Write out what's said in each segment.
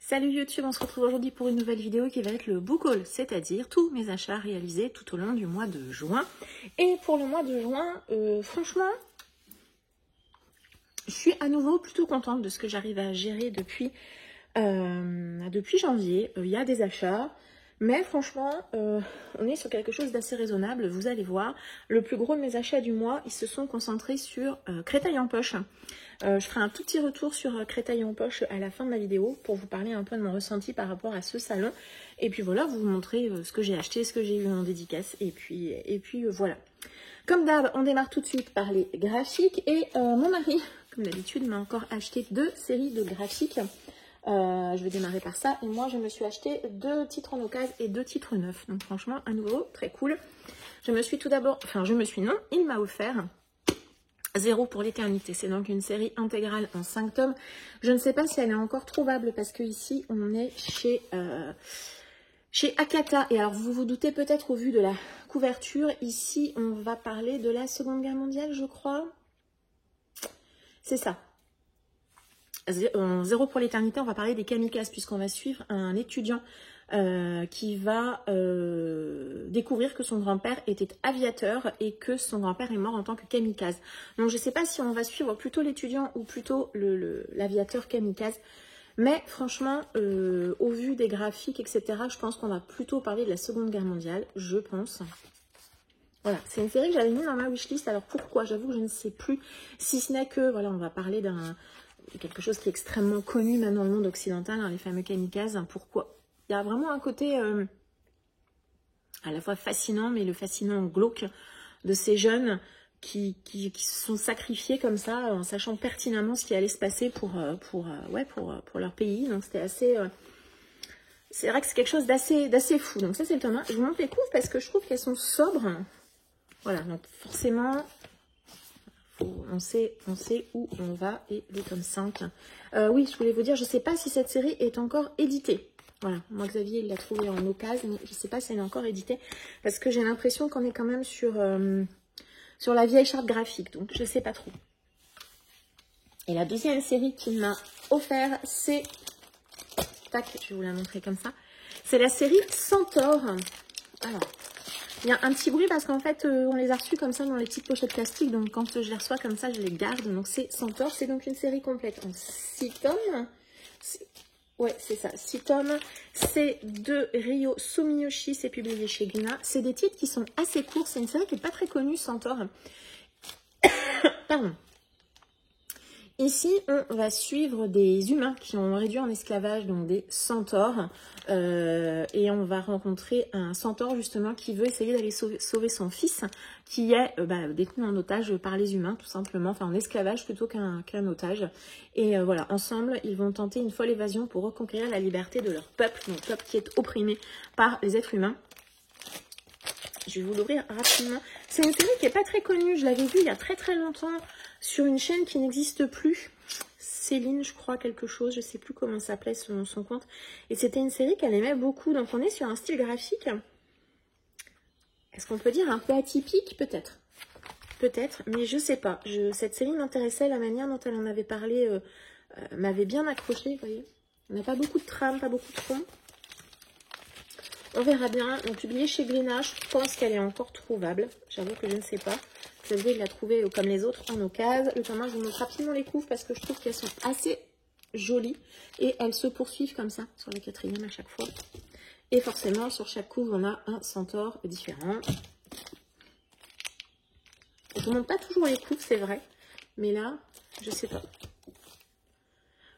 Salut YouTube, on se retrouve aujourd'hui pour une nouvelle vidéo qui va être le book haul, c'est-à-dire tous mes achats réalisés tout au long du mois de juin. Et pour le mois de juin, franchement, je suis à nouveau plutôt contente de ce que j'arrive à gérer depuis janvier. Il y a des achats, mais franchement, on est sur quelque chose d'assez raisonnable. Vous allez voir, le plus gros de mes achats du mois, ils se sont concentrés sur Créteil en poche. Je ferai un tout petit retour sur Créteil en poche à la fin de ma vidéo pour vous parler un peu de mon ressenti par rapport à ce salon. Et puis voilà, vous montrer ce que j'ai acheté, ce que j'ai eu en dédicace. Et puis voilà. Comme d'hab, on démarre tout de suite par les graphiques. Et mon mari, comme d'habitude, m'a encore acheté 2 séries de graphiques. Je vais démarrer par ça. Et moi, je me suis acheté 2 titres en occasion et 2 titres neufs. Donc franchement, à nouveau, très cool. Je me suis tout d'abord... Enfin, il m'a offert... Zéro pour l'éternité, c'est donc une série intégrale en 5 tomes. Je ne sais pas si elle est encore trouvable parce que ici on est chez Akata. Et alors vous vous doutez peut-être au vu de la couverture, ici on va parler de la Seconde Guerre mondiale, je crois. C'est ça. Zéro pour l'éternité, on va parler des kamikazes puisqu'on va suivre un étudiant qui va découvrir que son grand-père était aviateur et que son grand-père est mort en tant que kamikaze. Donc je ne sais pas si on va suivre plutôt l'étudiant ou plutôt l'aviateur kamikaze. Mais franchement, au vu des graphiques, etc., je pense qu'on va plutôt parler de la Seconde Guerre mondiale, je pense. Voilà, c'est une série que j'avais mis dans ma wishlist. Alors pourquoi? J'avoue que je ne sais plus. Si ce n'est que, voilà, on va parler quelque chose qui est extrêmement connu maintenant dans le monde occidental, hein, les fameux kamikazes. Pourquoi? Il y a vraiment un côté à la fois fascinant, mais le fascinant glauque de ces jeunes qui se sont sacrifiés comme ça, en sachant pertinemment ce qui allait se passer pour leur pays. Donc c'était assez... c'est vrai que c'est quelque chose d'assez fou. Donc ça c'est le tome 1. Je vous montre les couves parce que je trouve qu'elles sont sobres. Voilà, donc forcément... on sait où on va. Et le tome 5. Oui, je voulais vous dire, je ne sais pas si cette série est encore éditée. Voilà, moi Xavier il l'a trouvé en occasion, mais je ne sais pas si elle est encore éditée. Parce que j'ai l'impression qu'on est quand même sur la vieille charte graphique. Donc je ne sais pas trop. Et la deuxième série qu'il m'a offert, c'est... Tac, je vais vous la montrer comme ça. C'est la série Centaure. Alors... il y a un petit bruit parce qu'en fait, on les a reçus comme ça dans les petites pochettes plastiques. Donc, quand je les reçois comme ça, je les garde. Donc, c'est Centaure. C'est donc une série complète en 6 tomes. Ouais, c'est ça, 6 tomes. C'est de Ryo Sumiyoshi. C'est publié chez Glénat. C'est des titres qui sont assez courts. C'est une série qui n'est pas très connue, Centaure. Pardon. Ici, on va suivre des humains qui ont réduit en esclavage, donc des centaures. Et on va rencontrer un centaure, justement, qui veut essayer d'aller sauver son fils, qui est détenu en otage par les humains, tout simplement. Enfin, en esclavage plutôt qu'un otage. Et voilà, ensemble, ils vont tenter une folle évasion pour reconquérir la liberté de leur peuple, donc peuple qui est opprimé par les êtres humains. Je vais vous l'ouvrir rapidement. C'est une série qui n'est pas très connue. Je l'avais vue il y a très très longtemps sur une chaîne qui n'existe plus. Céline, je crois, quelque chose. Je ne sais plus comment s'appelait son compte. Et c'était une série qu'elle aimait beaucoup. Donc on est sur un style graphique. Est-ce qu'on peut dire un peu atypique? Peut-être. Peut-être, mais je ne sais pas. Cette série m'intéressait. La manière dont elle en avait parlé m'avait bien accroché. Vous voyez, on n'a pas beaucoup de trames, pas beaucoup de fond. On verra bien. On publié chez Glénat. Je pense qu'elle est encore trouvable. J'avoue que je ne sais pas. Xavier l'a trouvée comme les autres en occasion. Le tome 1, je vous montre rapidement les couves parce que je trouve qu'elles sont assez jolies. Et elles se poursuivent comme ça sur la 4e à chaque fois. Et forcément, sur chaque couve, on a un centaure différent. Je ne vous montre pas toujours les couves, c'est vrai. Mais là, je ne sais pas.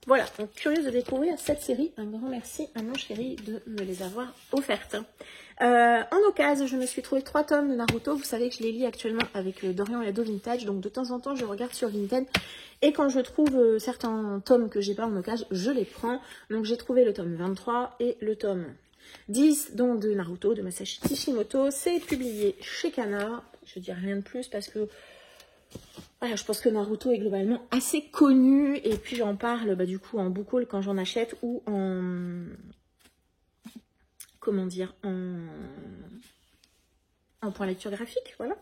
Voilà, donc curieuse de découvrir cette série. Un grand merci à mon chéri de me les avoir offertes. En occasion, je me suis trouvé 3 tomes de Naruto. Vous savez que je les lis actuellement avec Dorian et Ado Vintage. Donc de temps en temps, je regarde sur Vinted. Et quand je trouve certains tomes que j'ai pas en occasion, je les prends. Donc j'ai trouvé le tome 23 et le tome 10, donc de Naruto, de Masashi Kishimoto. C'est publié chez Kana. Je ne dis rien de plus parce que... voilà, je pense que Naruto est globalement assez connu et puis j'en parle du coup en book haul quand j'en achète ou en... comment dire, en point lecture graphique, voilà.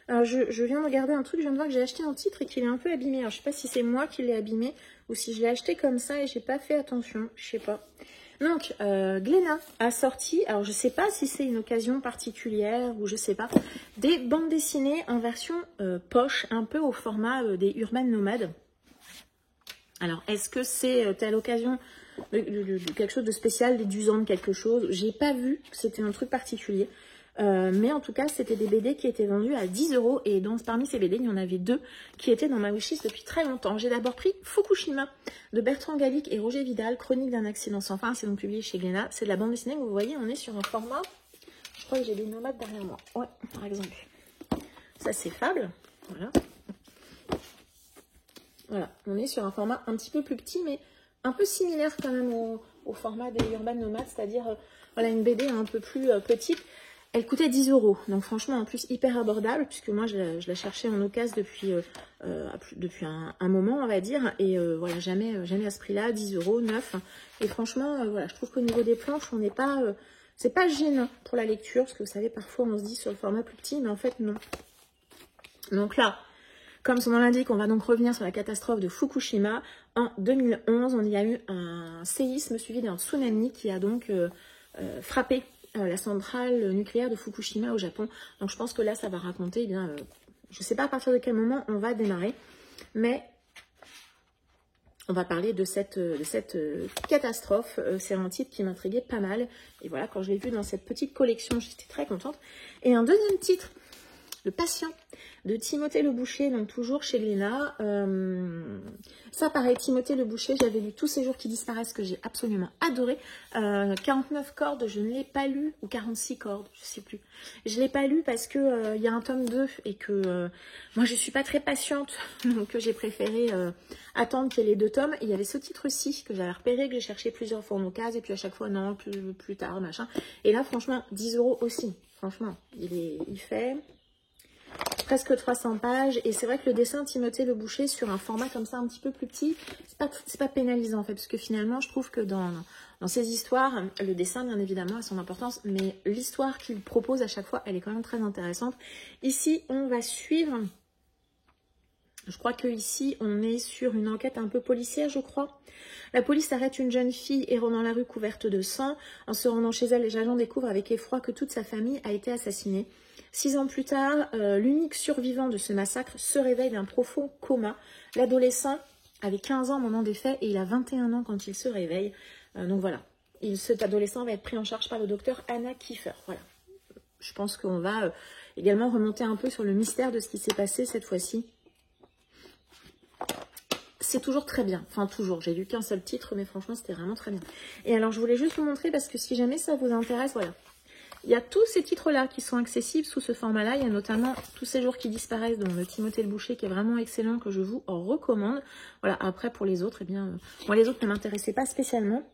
Alors, je viens de regarder un truc, je viens de voir que j'ai acheté un titre et qu'il est un peu abîmé. Alors, je sais pas si c'est moi qui l'ai abîmé ou si je l'ai acheté comme ça et j'ai pas fait attention, je sais pas. Donc, Glénat a sorti, alors je sais pas si c'est une occasion particulière ou je sais pas, des bandes dessinées en version poche, un peu au format des Urban Nomades. Alors, est-ce que c'est telle occasion quelque chose de spécial, des dusans de quelque chose? J'ai pas vu que c'était un truc particulier. Mais en tout cas, c'était des BD qui étaient vendus à 10 € et donc parmi ces BD, il y en avait 2 qui étaient dans ma wishlist depuis très longtemps. J'ai d'abord pris Fukushima de Bertrand Gallic et Roger Vidal, Chronique d'un accident sans fin, c'est donc publié chez Glénat. C'est de la bande dessinée, vous voyez, on est sur un format, je crois que j'ai des nomades derrière moi, ouais, par exemple. Ça c'est Fable, voilà. Voilà, on est sur un format un petit peu plus petit, mais un peu similaire quand même au format des Urban Nomades, c'est-à-dire voilà, une BD un peu plus petite. Elle coûtait 10 €, donc franchement en plus hyper abordable, puisque moi je la cherchais en occasion depuis un moment, on va dire, et voilà, jamais à ce prix-là, 10 €, neuf. Et franchement, voilà, je trouve qu'au niveau des planches, on n'est pas, c'est pas gênant pour la lecture, parce que vous savez, parfois on se dit sur le format plus petit, mais en fait non. Donc là, comme son nom l'indique, on va donc revenir sur la catastrophe de Fukushima. En 2011, on y a eu un séisme suivi d'un tsunami qui a donc frappé la centrale nucléaire de Fukushima au Japon. Donc je pense que là, ça va raconter, eh bien, je ne sais pas à partir de quel moment on va démarrer, mais on va parler de cette catastrophe. C'est un titre qui m'intriguait pas mal. Et voilà, quand je l'ai vu dans cette petite collection, j'étais très contente. Et un deuxième titre, Le Patient, de Timothée Le Boucher, donc toujours chez Glénat. Ça, pareil, Timothée Le Boucher, j'avais lu Tous ces jours qui disparaissent, que j'ai absolument adoré. 49 cordes, je ne l'ai pas lu, ou 46 cordes, je ne sais plus. Je ne l'ai pas lu parce que y a un tome 2 et que moi, je ne suis pas très patiente, donc j'ai préféré attendre qu'il y ait les 2 tomes. Et il y avait ce titre-ci que j'avais repéré, que j'ai cherché plusieurs fois en occasion, et puis à chaque fois, non, plus tard, machin. Et là, franchement, 10 € aussi. Franchement, il fait presque 300 pages, et c'est vrai que le dessin de Timothée Le Boucher sur un format comme ça un petit peu plus petit, c'est pas pénalisant en fait, parce que finalement je trouve que dans ces histoires, le dessin bien évidemment a son importance, mais l'histoire qu'il propose à chaque fois, elle est quand même très intéressante. Ici on va suivre, je crois que ici on est sur une enquête un peu policière, je crois. La police arrête une jeune fille errant dans la rue couverte de sang. En se rendant chez elle, les agents découvrent avec effroi que toute sa famille a été assassinée. 6 ans plus tard, l'unique survivant de ce massacre se réveille d'un profond coma. L'adolescent avait 15 ans au moment des faits et il a 21 ans quand il se réveille. Donc voilà, cet adolescent va être pris en charge par le docteur Anna Kiefer. Voilà. Je pense qu'on va également remonter un peu sur le mystère de ce qui s'est passé cette fois-ci. C'est toujours très bien, enfin toujours, j'ai lu qu'un seul titre, mais franchement c'était vraiment très bien. Et alors je voulais juste vous montrer, parce que si jamais ça vous intéresse, voilà. Il y a tous ces titres-là qui sont accessibles sous ce format-là. Il y a notamment Tous ces jours qui disparaissent, dont le Timothée Le Boucher, qui est vraiment excellent, que je vous recommande. Voilà, après pour les autres, eh bien, moi les autres ne m'intéressaient pas spécialement.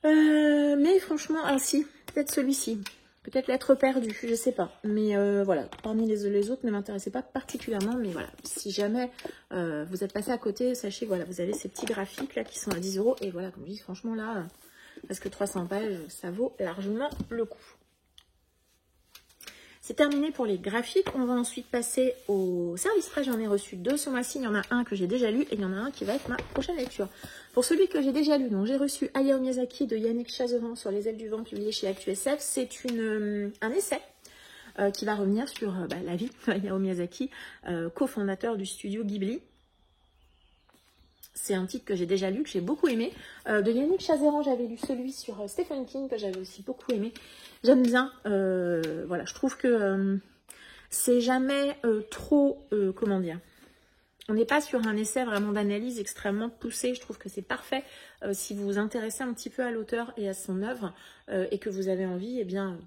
Mais franchement, ah si, peut-être celui-ci. Peut-être L'être perdu, je sais pas. Mais voilà, parmi les autres ne m'intéressaient pas particulièrement. Mais voilà, si jamais vous êtes passé à côté, sachez que voilà, vous avez ces petits graphiques là qui sont à 10 €. Et voilà, comme je dis, franchement là, parce que 300 pages, ça vaut largement le coup. C'est terminé pour les graphiques. On va ensuite passer au service presse. J'en ai reçu 2 ce mois-ci. Il y en a un que j'ai déjà lu et il y en a un qui va être ma prochaine lecture. Pour celui que j'ai déjà lu, donc j'ai reçu Hayao Miyazaki de Yannick Chazeran sur les ailes du vent, publié chez ActuSF. C'est un essai qui va revenir sur la vie de Hayao Miyazaki, cofondateur du studio Ghibli. C'est un titre que j'ai déjà lu, que j'ai beaucoup aimé. De Yannick Chazeran, j'avais lu celui sur Stephen King, que j'avais aussi beaucoup aimé. J'aime bien. Voilà, je trouve que c'est jamais trop... comment dire, on n'est pas sur un essai vraiment d'analyse extrêmement poussé. Je trouve que c'est parfait si vous vous intéressez un petit peu à l'auteur et à son œuvre et que vous avez envie eh bien,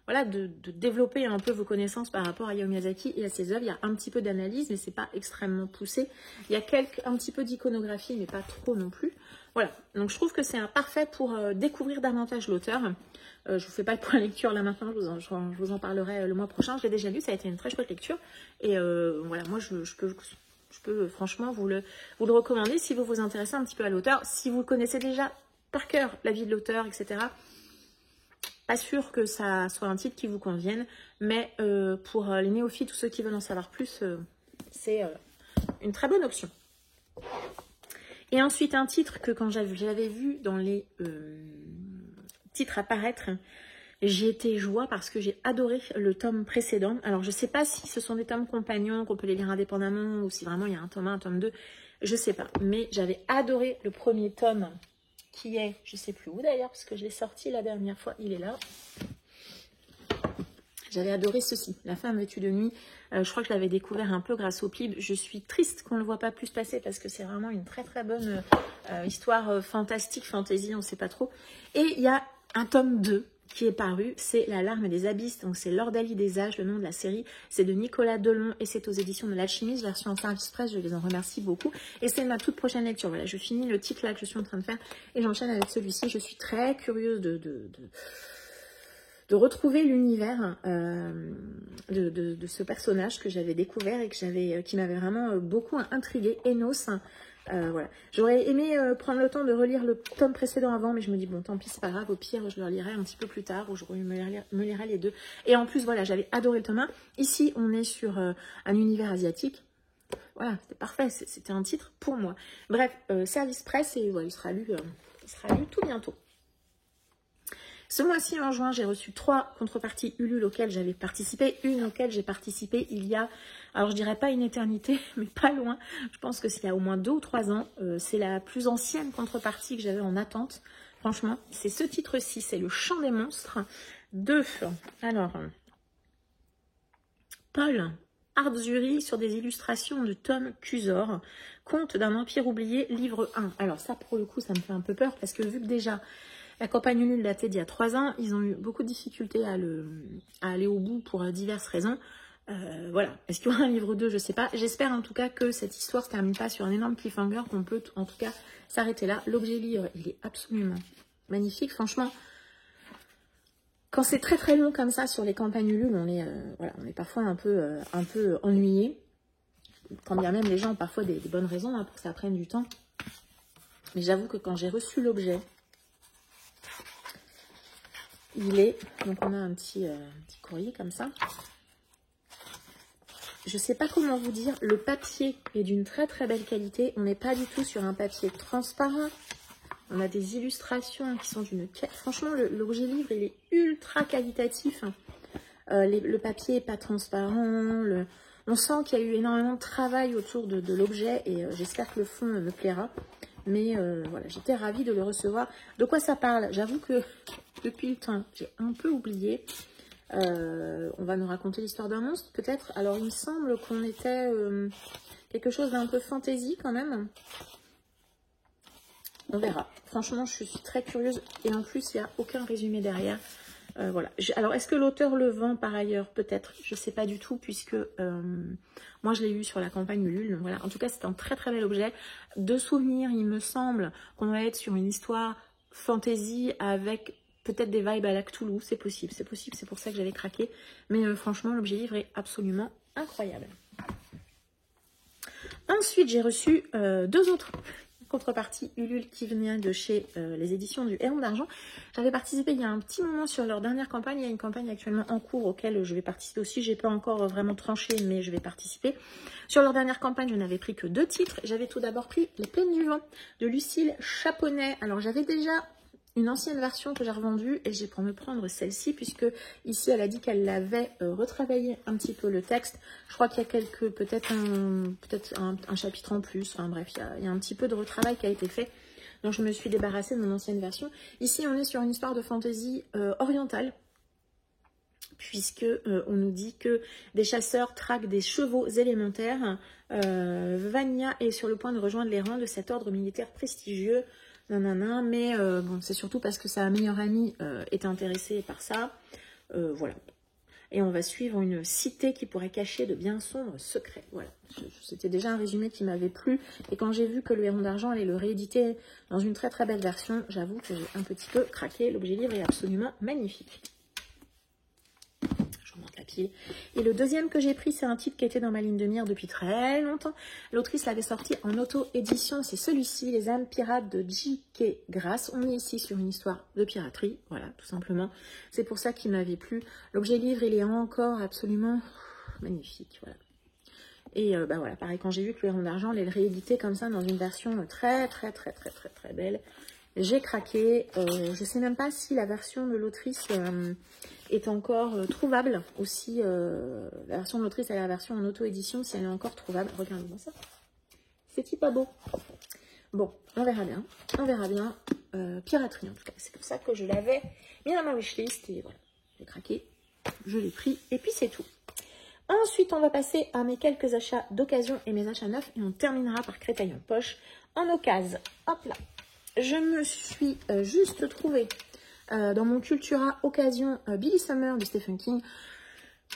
de développer un peu vos connaissances par rapport à Hayao Miyazaki et à ses œuvres. Il y a un petit peu d'analyse, mais c'est pas extrêmement poussé. Il y a un petit peu d'iconographie, mais pas trop non plus. Voilà, donc je trouve que c'est parfait pour découvrir davantage l'auteur. Je vous fais pas le point lecture là maintenant, je vous en parlerai le mois prochain. Je l'ai déjà lu, ça a été une très chouette lecture. Et voilà, moi je peux franchement vous le recommander si vous vous intéressez un petit peu à l'auteur. Si vous connaissez déjà par cœur la vie de l'auteur, etc., Pas sûr que ça soit un titre qui vous convienne, mais pour les néophytes ou ceux qui veulent en savoir plus, c'est une très bonne option. Et ensuite, un titre que quand j'avais vu dans les titres apparaître, j'ai été joie parce que j'ai adoré le tome précédent. Alors, je ne sais pas si ce sont des tomes compagnons, qu'on peut les lire indépendamment, ou si vraiment il y a un tome 1, un tome 2, je ne sais pas. Mais j'avais adoré le premier tome, qui est, je ne sais plus où d'ailleurs, parce que je l'ai sorti la dernière fois, il est là. J'avais adoré ceci, La femme vêtue de nuit. Je crois que je l'avais découvert un peu grâce au PIB. Je suis triste qu'on ne le voit pas plus passer parce que c'est vraiment une très très bonne histoire fantastique, fantasy, on ne sait pas trop. Et il y a un tome 2 qui est paru, c'est La larme des abysses. Donc c'est L'Ordalie des âges, le nom de la série. C'est de Nicolas Delon et c'est aux éditions de l'Alchimiste, version en service presse. Je les en remercie beaucoup. Et c'est ma toute prochaine lecture. Voilà, je finis le titre là que je suis en train de faire et j'enchaîne avec celui-ci. Je suis très curieuse de retrouver l'univers de ce personnage que j'avais découvert et qui m'avait vraiment beaucoup intriguée, Enos. Voilà. J'aurais aimé prendre le temps de relire le tome précédent avant, mais je me dis, bon, tant pis, c'est pas grave, au pire, je le lirai un petit peu plus tard, ou je me lirai les deux. Et en plus, voilà, j'avais adoré le tome 1. Ici, on est sur un univers asiatique. Voilà, c'était parfait, c'était un titre pour moi. Bref, service presse, et voilà, il sera lu tout bientôt. Ce mois-ci, en juin, j'ai reçu 3 contreparties Ulule auxquelles j'avais participé. Une auquel j'ai participé il y a, alors je dirais pas une éternité, mais pas loin. Je pense que c'est il y a au moins 2 ou 3 ans. C'est la plus ancienne contrepartie que j'avais en attente. Franchement, c'est ce titre-ci, c'est Le Chant des monstres de, alors, Paul Artzuri sur des illustrations de Tom Cusor, Conte d'un empire oublié, livre 1. Alors ça, pour le coup, ça me fait un peu peur parce que vu que déjà... La campagne Ulule datait d'il y a 3 ans. Ils ont eu beaucoup de difficultés à aller au bout pour diverses raisons. Voilà. Est-ce qu'il y aura un livre 2? Je ne sais pas. J'espère en tout cas que cette histoire ne se termine pas sur un énorme cliffhanger, qu'on peut en tout cas s'arrêter là. L'objet livre, il est absolument magnifique. Franchement, quand c'est très très long comme ça sur les campagnes Ulule, on est parfois un peu ennuyé. Quand bien même les gens ont parfois des bonnes raisons pour que ça prenne du temps. Mais j'avoue que quand j'ai reçu l'objet, il est, donc on a un petit courrier comme ça. Je ne sais pas comment vous dire, le papier est d'une très très belle qualité. On n'est pas du tout sur un papier transparent. On a des illustrations qui sont d'une... Franchement, l'objet livre, il est ultra qualitatif. Le papier n'est pas transparent. On sent qu'il y a eu énormément de travail autour de l'objet et j'espère que le fond me plaira. Mais voilà, j'étais ravie de le recevoir. De quoi ça parle? J'avoue que depuis le temps, j'ai un peu oublié. On va nous raconter l'histoire d'un monstre, peut-être. Alors, il me semble qu'on était quelque chose d'un peu fantasy quand même. On verra. Franchement, je suis très curieuse. Et en plus, il n'y a aucun résumé derrière. Voilà. Alors, est-ce que l'auteur le vend par ailleurs? Peut-être. Je ne sais pas du tout, puisque moi, je l'ai eu sur la campagne Ulule. Voilà. En tout cas, c'est un très très bel objet. De souvenir, il me semble qu'on va être sur une histoire fantasy avec peut-être des vibes à la Cthulhu. C'est possible, c'est possible. C'est pour ça que j'avais craqué. Mais franchement, l'objet livre est absolument incroyable. Ensuite, j'ai reçu 2 autres contrepartie Ulule qui venait de chez les éditions du Héron d'Argent. J'avais participé il y a un petit moment sur leur dernière campagne. Il y a une campagne actuellement en cours auquel je vais participer aussi. Je n'ai pas encore vraiment tranché, mais je vais participer. Sur leur dernière campagne, je n'avais pris que 2 titres. J'avais tout d'abord pris Les Plaines du Vent de Lucille Chaponnet. Alors j'avais déjà une ancienne version que j'ai revendue et j'ai pour me prendre celle-ci puisque ici elle a dit qu'elle l'avait retravaillé un petit peu le texte. Je crois qu'il y a peut-être un chapitre en plus. Enfin bref, il y a un petit peu de retravail qui a été fait. Donc je me suis débarrassée de mon ancienne version. Ici on est sur une histoire de fantasy orientale. Puisque on nous dit que des chasseurs traquent des chevaux élémentaires. Vania est sur le point de rejoindre les rangs de cet ordre militaire prestigieux. Nanana, mais bon, c'est surtout parce que sa meilleure amie est intéressée par ça. Voilà. Et on va suivre une cité qui pourrait cacher de bien sombres secrets. Voilà. C'était déjà un résumé qui m'avait plu. Et quand j'ai vu que le Héron d'Argent allait le rééditer dans une très très belle version, j'avoue que j'ai un petit peu craqué. L'objet livre est absolument magnifique. Je remonte la papier. Et le deuxième que j'ai pris, c'est un titre qui était dans ma ligne de mire depuis très longtemps. L'autrice l'avait sorti en auto-édition, c'est celui-ci, Les âmes pirates de J.K. Grass. On est ici sur une histoire de piraterie, voilà, tout simplement. C'est pour ça qu'il m'avait plu. L'objet livre, il est encore absolument magnifique, voilà. Et bah voilà, pareil, quand j'ai vu que le Héron d'Argent allait le rééditer comme ça dans une version très belle, j'ai craqué. Je sais même pas si la version de l'autrice est encore trouvable, ou si la version de l'autrice et la version en auto-édition, si elle est encore trouvable. Regardez-moi ça. C'est pas beau. Bon, on verra bien. On verra bien. Piraterie en tout cas. C'est pour ça que je l'avais mis dans ma wishlist. Et voilà, j'ai craqué. Je l'ai pris. Et puis c'est tout. Ensuite, on va passer à mes quelques achats d'occasion et mes achats neufs. Et on terminera par Créteil en poche. En occasion, hop là. Je me suis juste trouvée dans mon Cultura Occasion Billy Summer de Stephen King.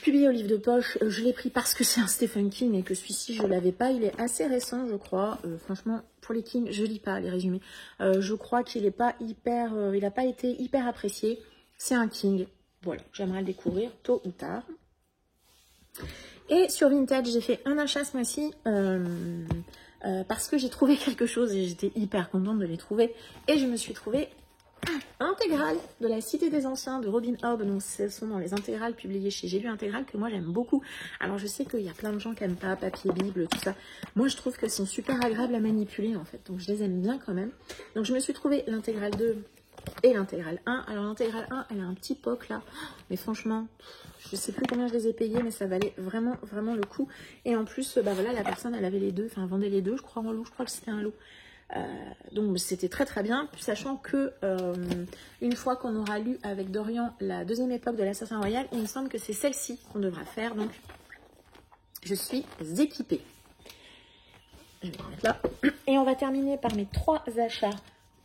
Publié au livre de poche. Je l'ai pris parce que c'est un Stephen King et que celui-ci, je ne l'avais pas. Il est assez récent, je crois. Franchement, pour les King, je ne lis pas les résumés. Je crois qu'il n'est pas hyper... il n'a pas été hyper apprécié. C'est un King. Voilà, j'aimerais le découvrir tôt ou tard. Et sur Vintage, j'ai fait un achat ce mois-ci parce que j'ai trouvé quelque chose et j'étais hyper contente de les trouver. Et je me suis trouvée intégrale de La Cité des Anciens de Robin Hobb. Donc ce sont dans les intégrales publiées chez J'ai lu Intégral que moi j'aime beaucoup. Alors je sais qu'il y a plein de gens qui n'aiment pas papier bible, tout ça. Moi je trouve que c'est super agréable à manipuler en fait. Donc je les aime bien quand même. Donc je me suis trouvé l'intégrale 2 et l'intégrale 1. Alors l'intégrale 1, elle a un petit poc là. Mais franchement, je sais plus combien je les ai payés, mais ça valait vraiment le coup. Et en plus, bah voilà, la personne, elle avait les deux, enfin, vendait les deux, je crois, en lot. Je crois que c'était un lot. Donc c'était très bien, sachant que une fois qu'on aura lu avec Dorian la deuxième époque de l'Assassin Royal, il me semble que c'est celle-ci qu'on devra faire. Donc je suis équipée. Je vais la mettre là. Et on va terminer par mes 3 achats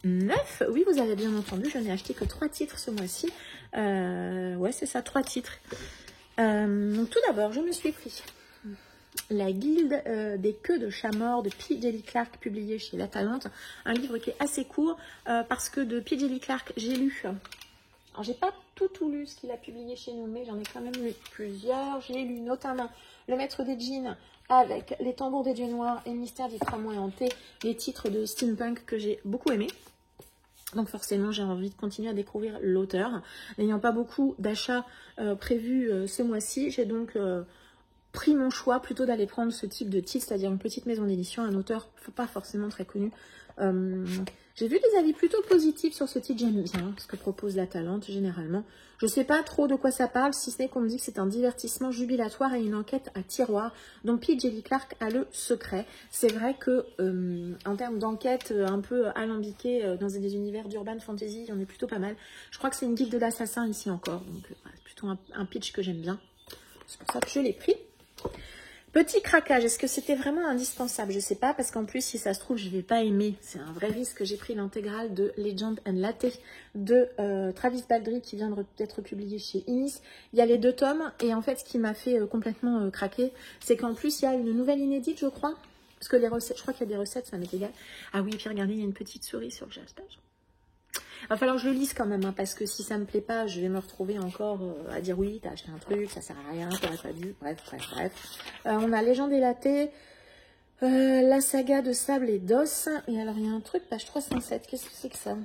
neufs. Oui, vous avez bien entendu, je n'ai acheté que 3 titres ce mois-ci. Ouais, c'est ça, 3 titres. Donc tout d'abord, je me suis pris La Guilde des queues de chat mort de P. Djeli Clark, publié chez La Talente. Un livre qui est assez court parce que de P. Djeli Clark, j'ai lu... Alors, j'ai pas tout lu ce qu'il a publié chez nous, mais j'en ai quand même lu plusieurs. J'ai lu notamment Le Maître des Djinns avec Les Tambours des Dieux Noirs et Mystère des Tramways hantés, les titres de steampunk que j'ai beaucoup aimés. Donc forcément, j'ai envie de continuer à découvrir l'auteur. N'ayant pas beaucoup d'achats prévus ce mois-ci, j'ai donc pris mon choix plutôt d'aller prendre ce type de titre, c'est-à-dire une petite maison d'édition, un auteur pas forcément très connu. J'ai vu des avis plutôt positifs sur ce titre, j'aime bien ce que propose La Talente généralement. Je ne sais pas trop de quoi ça parle, si ce n'est qu'on me dit que c'est un divertissement jubilatoire et une enquête à tiroir. Donc P. Djeli Clark a le secret. C'est vrai que en termes d'enquête un peu alambiquée dans des univers d'urban fantasy, il y en a plutôt pas mal. Je crois que c'est une guilde d'assassins ici encore, donc c'est plutôt un pitch que j'aime bien. C'est pour ça que je l'ai pris. Petit craquage, est-ce que c'était vraiment indispensable? Je ne sais pas, parce qu'en plus, si ça se trouve, je ne vais pas aimer. C'est un vrai risque. J'ai pris l'intégrale de Legend and Latte de Travis Baldree qui vient d'être publié chez Inis. Il y a les 2 tomes, et en fait, ce qui m'a fait complètement craquer, c'est qu'en plus, il y a une nouvelle inédite, je crois. Parce que les recettes, je crois qu'il y a des recettes, ça m'est égal. Ah oui, et puis regardez, il y a une petite souris sur le jastage. Il va falloir que je le lise quand même, hein, parce que si ça me plaît pas, je vais me retrouver encore à dire oui, t'as acheté un truc, ça sert à rien, t'aurais pas dû, bref. On a Légende et Latte, la saga de Sable et d'Os, et alors il y a un truc, page 307, qu'est-ce que c'est que ça?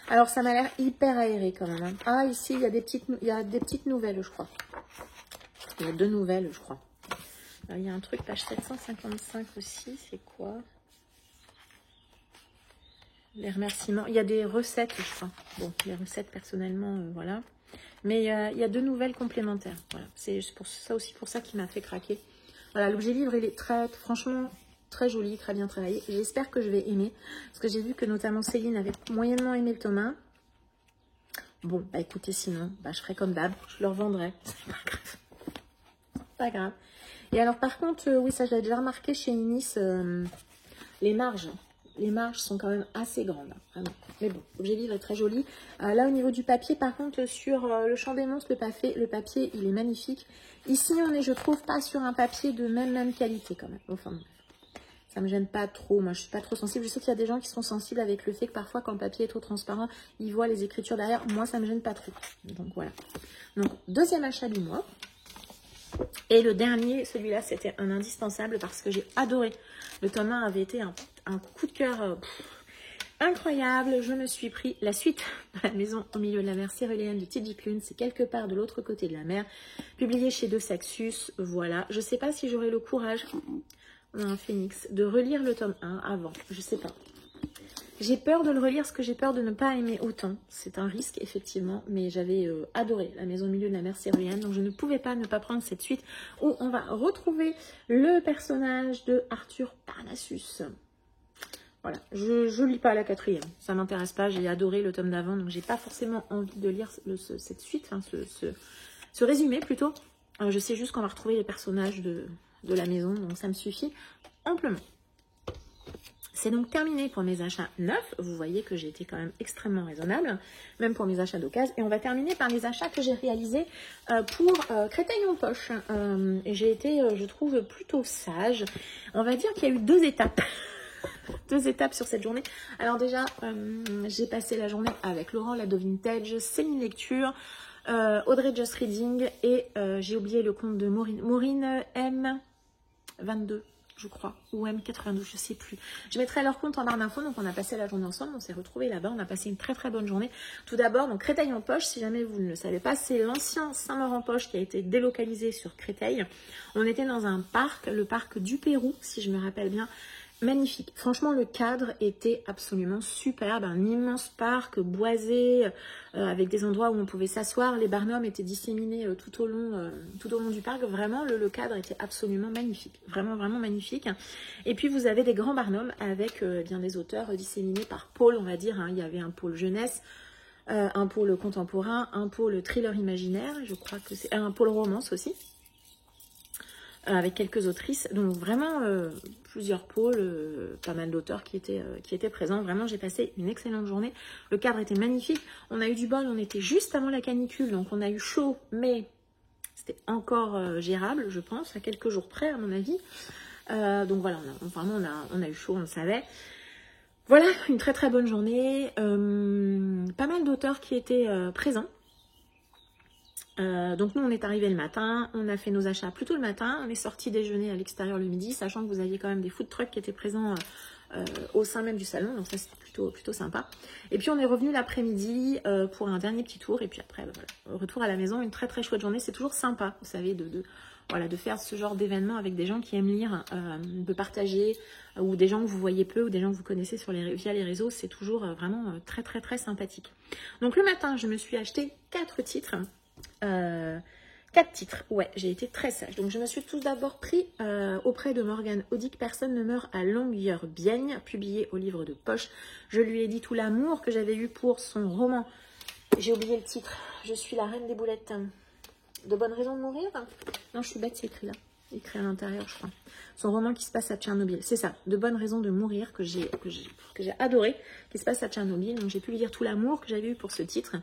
Alors ça m'a l'air hyper aéré quand même. Hein. Ah, ici, il y a des petites nouvelles, je crois. Il y a 2 nouvelles, je crois. Alors, il y a un truc, page 755 aussi, c'est quoi? Les remerciements. Il y a des recettes, je crois. Bon, les recettes, personnellement, voilà. Mais il y a 2 nouvelles complémentaires. Voilà. C'est pour ça qui m'a fait craquer. Voilà, l'objet livre, il est franchement, très joli, très bien travaillé. J'espère que je vais aimer. Parce que j'ai vu que notamment Céline avait moyennement aimé le tome 1. Bon, bah écoutez, sinon, bah, je ferai comme d'hab. Je le revendrai. C'est pas grave. Pas grave. Et alors, par contre, oui, ça, je l'ai déjà remarqué chez Inis, les marges. Les marges sont quand même assez grandes, vraiment. Mais bon, l'objet livre est très joli. Là, au niveau du papier, par contre, sur le Chant des Monstres, le papier, il est magnifique. Ici, on est, je trouve, pas sur un papier de même qualité, quand même. Enfin, Ça me gêne pas trop. Moi, je suis pas trop sensible. Je sais qu'il y a des gens qui sont sensibles avec le fait que parfois, quand le papier est trop transparent, ils voient les écritures derrière. Moi, ça me gêne pas trop. Donc, voilà. Donc, deuxième achat du mois. Et le dernier, celui-là, c'était un indispensable parce que j'ai adoré. Le tome 1 avait été un coup de cœur incroyable. Je me suis pris la suite de La maison au milieu de la mer céruléenne de T.J. Klune. C'est quelque part de l'autre côté de la mer. Publié chez De Saxus. Voilà. Je ne sais pas si j'aurai le courage, un phénix, de relire le tome 1 avant. Je ne sais pas. J'ai peur de le relire parce que j'ai peur de ne pas aimer autant. C'est un risque, effectivement, mais j'avais adoré La maison au milieu de la mer céruléenne. Donc, je ne pouvais pas ne pas prendre cette suite où on va retrouver le personnage de Arthur Parnassus. Voilà, je lis pas la 4e. Ça m'intéresse pas, j'ai adoré le tome d'avant, donc j'ai pas forcément envie de lire cette suite, hein, ce résumé plutôt. Je sais juste qu'on va retrouver les personnages de la maison, donc ça me suffit amplement. C'est donc terminé pour mes achats neufs. Vous voyez que j'ai été quand même extrêmement raisonnable, même pour mes achats d'occasion. Et on va terminer par les achats que j'ai réalisés pour Créteil en poche. Et j'ai été, je trouve, plutôt sage. On va dire qu'il y a eu 2 étapes. 2 étapes sur cette journée. Alors déjà, j'ai passé la journée avec Laurent Lado Vintage, Céline Lecture, Audrey Just Reading et j'ai oublié le compte de Maureen M22. Je crois, ou M92, je sais plus. Je mettrai leur compte en barre d'infos, donc on a passé la journée ensemble, on s'est retrouvés là-bas, on a passé une très très bonne journée. Tout d'abord, donc Créteil en poche, si jamais vous ne le savez pas, c'est l'ancien Saint-Maur-en-Poche qui a été délocalisé sur Créteil. On était dans un parc, le parc du Pérou, si je me rappelle bien. Magnifique. Franchement, le cadre était absolument superbe. Un immense parc boisé avec des endroits où on pouvait s'asseoir. Les barnums étaient disséminés tout au long du parc. Vraiment, le cadre était absolument magnifique. Vraiment, vraiment magnifique. Et puis, vous avez des grands barnums avec bien des auteurs disséminés par pôle, on va dire. Hein. Il y avait un pôle jeunesse, un pôle contemporain, un pôle thriller imaginaire. Je crois que c'est un pôle romance aussi. Avec quelques autrices, donc vraiment plusieurs pôles, pas mal d'auteurs qui étaient présents. Vraiment, j'ai passé une excellente journée. Le cadre était magnifique. On a eu du bol, on était juste avant la canicule, donc on a eu chaud, mais c'était encore gérable, je pense, à quelques jours près, à mon avis. Donc voilà, on a eu chaud, on le savait. Voilà, une très très bonne journée. Pas mal d'auteurs qui étaient présents. Donc nous on est arrivé le matin, on a fait nos achats plutôt le matin, on est sorti déjeuner à l'extérieur le midi, sachant que vous aviez quand même des food trucks qui étaient présents au sein même du salon, donc ça c'était plutôt sympa. Et puis on est revenu l'après-midi pour un dernier petit tour, et puis après voilà, retour à la maison, une très très chouette journée. C'est toujours sympa, vous savez, de faire ce genre d'événement avec des gens qui aiment lire, de partager, ou des gens que vous voyez peu, ou des gens que vous connaissez via les réseaux. C'est toujours vraiment très très très sympathique. Donc le matin, je me suis acheté 4 titres. 4 titres, ouais, j'ai été très sage. Donc je me suis tout d'abord pris auprès de Morgane Audic, Personne ne meurt à Longueuil-Bienne, publié au livre de poche. Je lui ai dit tout l'amour que j'avais eu pour son roman. J'ai oublié le titre. Je suis la reine des boulettes. De bonnes raisons de mourir? Non, je suis bête, c'est écrit là. Écrit à l'intérieur, je crois. Son roman qui se passe à Tchernobyl. C'est ça, De bonnes raisons de mourir, que j'ai adoré, qui se passe à Tchernobyl. Donc j'ai pu lui dire tout l'amour que j'avais eu pour ce titre.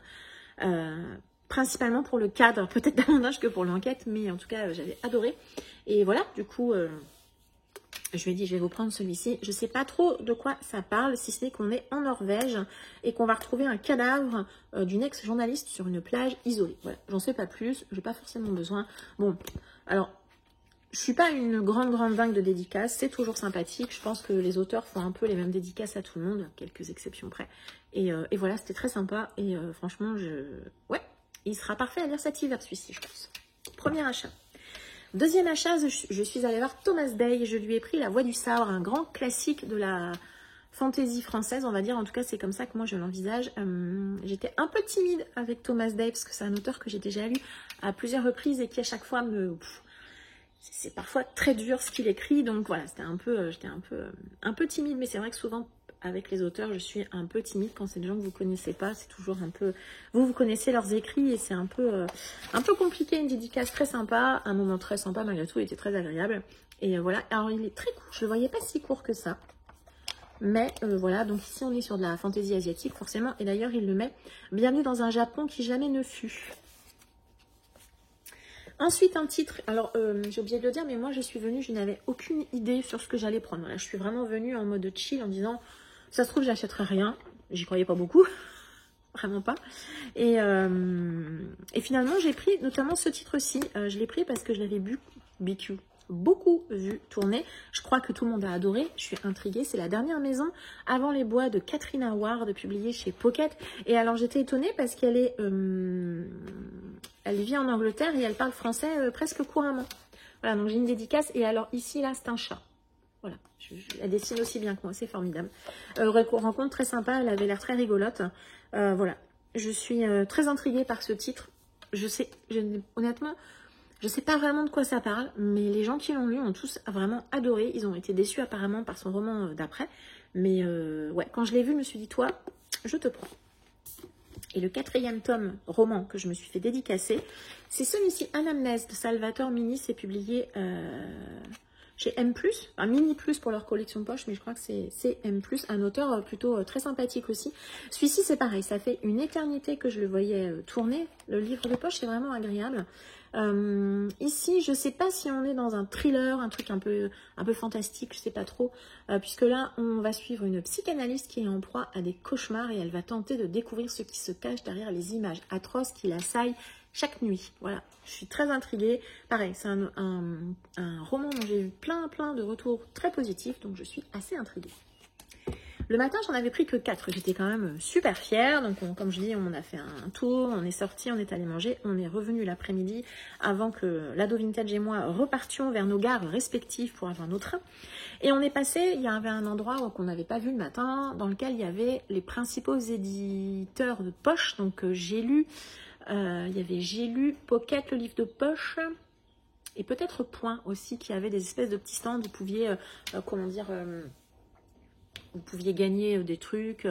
Principalement pour le cadre, peut-être davantage que pour l'enquête, mais en tout cas j'avais adoré. Et voilà, du coup je lui ai dit je vais vous prendre celui-ci. Je sais pas trop de quoi ça parle, si ce n'est qu'on est en Norvège et qu'on va retrouver un cadavre d'une ex-journaliste sur une plage isolée. Voilà, j'en sais pas plus, j'ai pas forcément besoin. Bon, alors je suis pas une grande dingue de dédicaces, c'est toujours sympathique. Je pense que les auteurs font un peu les mêmes dédicaces à tout le monde, quelques exceptions près. Et voilà, c'était très sympa. Et franchement, ouais, il sera parfait à lire cet hiver, celui-ci, je pense. Premier achat. Deuxième achat, je suis allée voir Thomas Day. Je lui ai pris La Voix du Sabre, un grand classique de la fantaisie française, on va dire. En tout cas, c'est comme ça que moi je l'envisage. J'étais un peu timide avec Thomas Day, parce que c'est un auteur que j'ai déjà lu à plusieurs reprises et qui à chaque fois c'est parfois très dur ce qu'il écrit, donc voilà, j'étais un peu timide, mais c'est vrai que souvent avec les auteurs, je suis un peu timide quand c'est des gens que vous connaissez pas. C'est toujours un peu, vous connaissez leurs écrits et c'est un peu compliqué. Une dédicace très sympa, un moment très sympa malgré tout, il était très agréable. Et voilà, alors il est très court, je le voyais pas si court que ça. Mais voilà, donc ici on est sur de la fantaisie asiatique forcément, et d'ailleurs il le met Bienvenue dans un Japon qui jamais ne fut. Ensuite, un titre. Alors, j'ai oublié de le dire, mais moi, je suis venue, je n'avais aucune idée sur ce que j'allais prendre. Voilà, je suis vraiment venue en mode chill en disant, ça se trouve, j'achèterai rien. J'y croyais pas beaucoup. Vraiment pas. Et finalement, j'ai pris notamment ce titre-ci. Je l'ai pris parce que je l'avais beaucoup vu tourner. Je crois que tout le monde a adoré. Je suis intriguée. C'est La Dernière Maison avant les bois de Catherine Howard, publiée chez Pocket. Et alors, j'étais étonnée parce qu'elle est... elle vit en Angleterre et elle parle français presque couramment. Voilà, donc j'ai une dédicace. Et alors, ici, là, c'est un chat. Voilà, elle dessine aussi bien que moi, c'est formidable. Rencontre très sympa, elle avait l'air très rigolote. Voilà, je suis très intriguée par ce titre. Honnêtement, je ne sais pas vraiment de quoi ça parle, mais les gens qui l'ont lu ont tous vraiment adoré. Ils ont été déçus apparemment par son roman d'après. Mais ouais, quand je l'ai vu, je me suis dit, toi, je te prends. Et le 4e tome roman que je me suis fait dédicacer, c'est celui-ci, Anamnèse de Salvatore Mini. C'est publié... chez M+, un Mini Plus pour leur collection de poche, mais je crois que c'est M+, un auteur plutôt très sympathique aussi. Celui-ci, c'est pareil, ça fait une éternité que je le voyais tourner. Le livre de poche, c'est vraiment agréable. Ici, je ne sais pas si on est dans un thriller, un truc un peu fantastique, je ne sais pas trop, puisque là, on va suivre une psychanalyste qui est en proie à des cauchemars et elle va tenter de découvrir ce qui se cache derrière les images atroces qui l'assaillent chaque nuit. Voilà, je suis très intriguée. Pareil, c'est un roman dont j'ai eu plein de retours très positifs, donc je suis assez intriguée. Le matin, j'en avais pris que 4. J'étais quand même super fière. Donc, comme je dis, on a fait un tour, on est sorti, on est allé manger, on est revenu l'après-midi avant que l'ado vintage et moi repartions vers nos gares respectives pour avoir nos trains. Et on est passé, il y avait un endroit qu'on n'avait pas vu le matin, dans lequel il y avait les principaux éditeurs de poche. Donc, j'ai lu, Pocket, le livre de poche, et peut-être Point aussi, qui avait des espèces de petits stands où vous pouviez, vous pouviez gagner des trucs,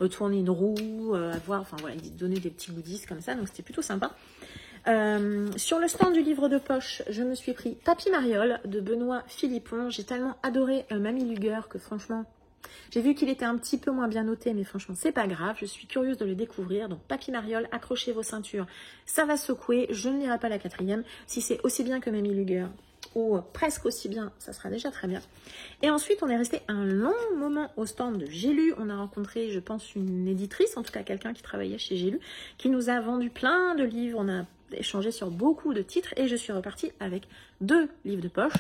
tourner une roue, enfin voilà, ils donnaient des petits goodies comme ça, donc c'était plutôt sympa. Sur le stand du livre de poche, je me suis pris Papy Mariole de Benoît Philippon. J'ai tellement adoré Mamie Luger que franchement, j'ai vu qu'il était un petit peu moins bien noté, mais franchement, c'est pas grave. Je suis curieuse de le découvrir. Donc, Papy Mariole, accrochez vos ceintures. Ça va secouer. Je ne lirai pas la 4e. Si c'est aussi bien que Mamie Luger, ou presque aussi bien, ça sera déjà très bien. Et ensuite, on est resté un long moment au stand de J'ai lu. On a rencontré, je pense, une éditrice, en tout cas quelqu'un qui travaillait chez J'ai lu, qui nous a vendu plein de livres. On a échangé sur beaucoup de titres et je suis repartie avec 2 livres de poche.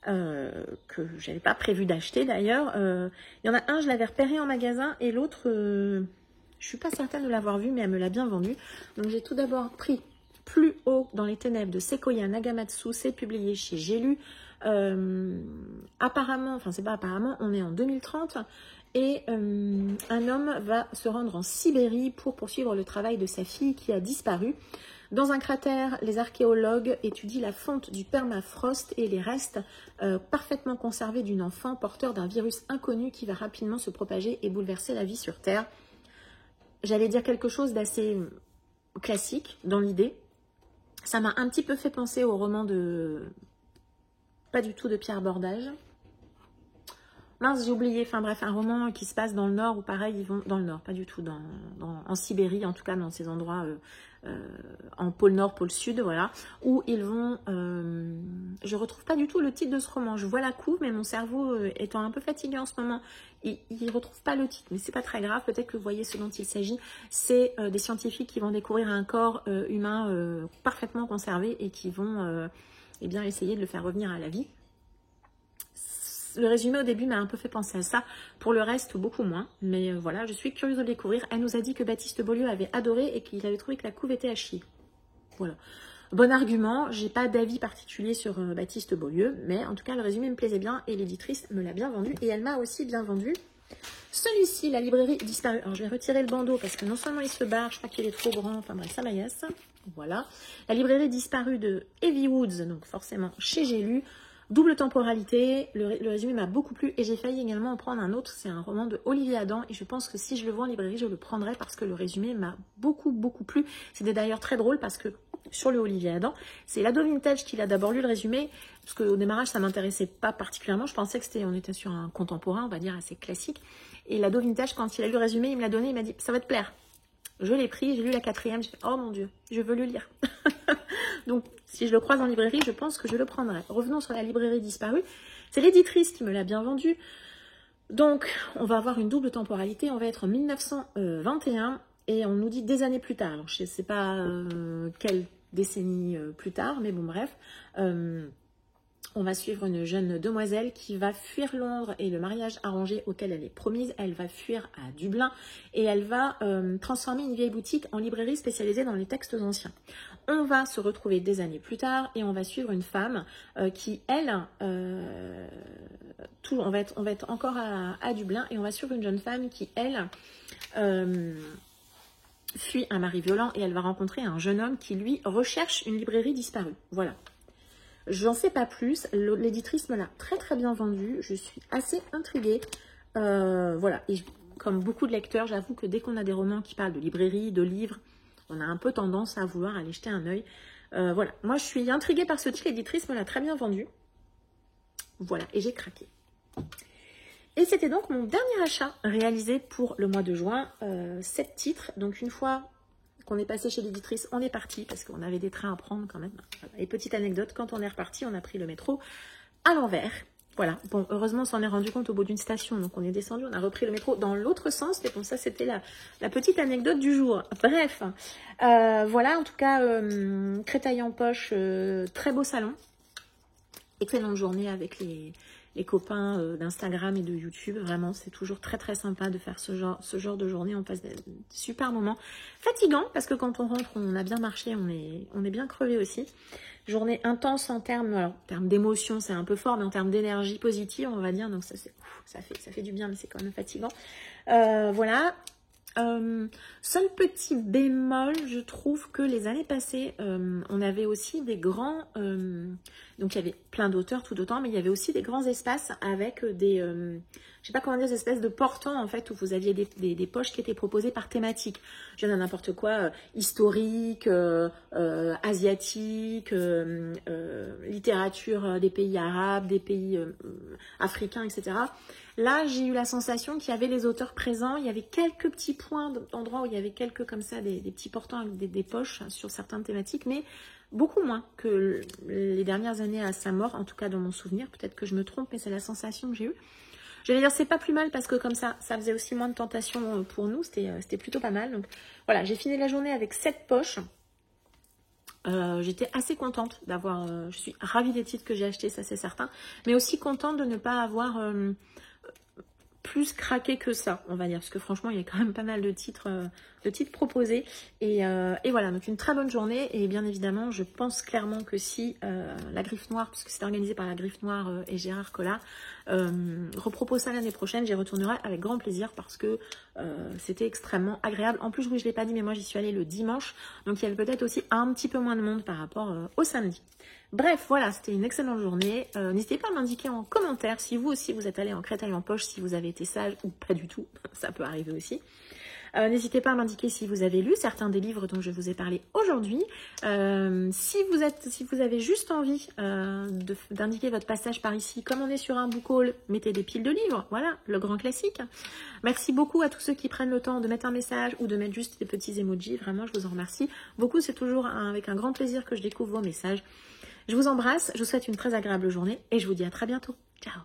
Que je n'avais pas prévu d'acheter d'ailleurs. Il y en a un, je l'avais repéré en magasin, et l'autre, je ne suis pas certaine de l'avoir vu, mais elle me l'a bien vendu. Donc j'ai tout d'abord pris Plus haut dans les ténèbres de Sequoia Nagamatsu. C'est publié chez J'ai lu. Apparemment, enfin c'est pas apparemment, on est en 2030. Et un homme va se rendre en Sibérie pour poursuivre le travail de sa fille qui a disparu. Dans un cratère, les archéologues étudient la fonte du permafrost et les restes parfaitement conservés d'une enfant porteur d'un virus inconnu qui va rapidement se propager et bouleverser la vie sur Terre. J'allais dire quelque chose d'assez classique dans l'idée. Ça m'a un petit peu fait penser au roman pas du tout de Pierre Bordage. Mince, j'ai oublié, enfin bref, un roman qui se passe dans le Nord, où pareil, ils vont dans le Nord, pas du tout, en Sibérie, en tout cas dans ces endroits, en pôle Nord, pôle Sud, voilà, où ils vont, je retrouve pas du tout le titre de ce roman, je vois la couve, mais mon cerveau étant un peu fatigué en ce moment, il retrouve pas le titre, mais c'est pas très grave, peut-être que vous voyez ce dont il s'agit. C'est des scientifiques qui vont découvrir un corps humain parfaitement conservé et qui vont eh bien, essayer de le faire revenir à la vie. Le résumé au début m'a un peu fait penser à ça. Pour le reste, beaucoup moins. Mais voilà, je suis curieuse de le découvrir. Elle nous a dit que Baptiste Beaulieu avait adoré et qu'il avait trouvé que la couve était à chier. Voilà. Bon argument. J'ai pas d'avis particulier sur Baptiste Beaulieu. Mais en tout cas, le résumé me plaisait bien et l'éditrice me l'a bien vendu. Et elle m'a aussi bien vendu celui-ci, La librairie disparue. Alors, je vais retirer le bandeau parce que non seulement il se barre, je crois qu'il est trop grand. Enfin bref, ça m'agace. Voilà. La librairie disparue de Heavy Woods. Donc forcément, chez J'ai lu. Double temporalité, le résumé m'a beaucoup plu et j'ai failli également en prendre un autre, c'est un roman de Olivier Adam et je pense que si je le vois en librairie, je le prendrai parce que le résumé m'a beaucoup plu. C'était d'ailleurs très drôle parce que sur le Olivier Adam, c'est l'ado vintage qui a d'abord lu le résumé, parce qu'au démarrage ça m'intéressait pas particulièrement, je pensais que on était sur un contemporain, on va dire assez classique, et l'ado vintage quand il a lu le résumé, il me l'a donné, il m'a dit ça va te plaire. Je l'ai pris, j'ai lu la 4e, j'ai fait oh mon dieu, je veux le lire. Donc, si je le croise en librairie, je pense que je le prendrai. Revenons sur la librairie disparue. C'est l'éditrice qui me l'a bien vendu. Donc, on va avoir une double temporalité. On va être en 1921 et on nous dit des années plus tard. Alors, je ne sais pas quelle décennie plus tard, mais bon, bref. On va suivre une jeune demoiselle qui va fuir Londres et le mariage arrangé auquel elle est promise. Elle va fuir à Dublin et elle va transformer une vieille boutique en librairie spécialisée dans les textes anciens. On va se retrouver des années plus tard et on va suivre une femme qui, elle, on va être encore à Dublin et on va suivre une jeune femme qui, elle, fuit un mari violent et elle va rencontrer un jeune homme qui, lui, recherche une librairie disparue. Voilà. J'en sais pas plus, l'éditrice me l'a très très bien vendu, je suis assez intriguée, voilà, et comme beaucoup de lecteurs, j'avoue que dès qu'on a des romans qui parlent de librairie, de livres, on a un peu tendance à vouloir aller jeter un œil, voilà, moi je suis intriguée par ce titre, l'éditrice me l'a très bien vendu, voilà, et j'ai craqué. Et c'était donc mon dernier achat réalisé pour le mois de juin, 7 titres, donc une fois qu'on est passé chez l'éditrice, on est parti parce qu'on avait des trains à prendre quand même. Voilà. Et petite anecdote, quand on est reparti, on a pris le métro à l'envers. Voilà, bon, heureusement, on s'en est rendu compte au bout d'une station, donc on est descendu, on a repris le métro dans l'autre sens, mais bon, ça, c'était la petite anecdote du jour. Bref, voilà, en tout cas, Créteil en poche, très beau salon. Excellente journée avec les copains d'Instagram et de YouTube. Vraiment, c'est toujours très très sympa de faire ce genre de journée. On passe des super moments. Fatigant, parce que quand on rentre, on a bien marché, on est bien crevé aussi. Journée intense en termes d'émotion, c'est un peu fort, mais en termes d'énergie positive, on va dire. Donc ça fait du bien, mais c'est quand même fatigant. Voilà. Seul petit bémol, je trouve que les années passées, on avait aussi des grands, donc il y avait plein d'auteurs tout autant, mais il y avait aussi des grands espaces avec des, je sais pas comment dire, des espèces de portants en fait, où vous aviez des poches qui étaient proposées par thématique. Je donne n'importe quoi, historique, asiatique, littérature des pays arabes, des pays africains, etc. Là, j'ai eu la sensation qu'il y avait les auteurs présents, il y avait quelques petits points d'endroits où il y avait quelques comme ça, des petits portants avec des poches sur certaines thématiques, mais beaucoup moins que les dernières années à sa mort, en tout cas dans mon souvenir. Peut-être que je me trompe, mais c'est la sensation que j'ai eue. J'allais dire, c'est pas plus mal parce que comme ça faisait aussi moins de tentation pour nous, c'était plutôt pas mal. Donc voilà, j'ai fini la journée avec 7 poches. J'étais assez contente d'avoir, je suis ravie des titres que j'ai achetés, ça c'est certain, mais aussi contente de ne pas avoir plus craqué que ça, on va dire, parce que franchement il y a quand même pas mal de titres proposés, et voilà, donc une très bonne journée, et bien évidemment je pense clairement que si la Griffe Noire, puisque c'est organisé par la Griffe Noire et Gérard Collard, repropose ça l'année prochaine, j'y retournerai avec grand plaisir, parce que c'était extrêmement agréable. En plus, oui, je ne l'ai pas dit, mais moi j'y suis allée le dimanche, donc il y avait peut-être aussi un petit peu moins de monde par rapport au samedi. Bref, voilà, c'était une excellente journée. N'hésitez pas à m'indiquer en commentaire si vous aussi vous êtes allé en Créteil en poche, si vous avez été sage ou pas du tout, ça peut arriver aussi. N'hésitez pas à m'indiquer si vous avez lu certains des livres dont je vous ai parlé aujourd'hui. Si vous avez juste envie d'indiquer votre passage par ici, comme on est sur un book haul, mettez des piles de livres, voilà, le grand classique. Merci beaucoup à tous ceux qui prennent le temps de mettre un message ou de mettre juste des petits emojis, vraiment je vous en remercie. Beaucoup, c'est toujours avec un grand plaisir que je découvre vos messages. Je vous embrasse, je vous souhaite une très agréable journée et je vous dis à très bientôt. Ciao!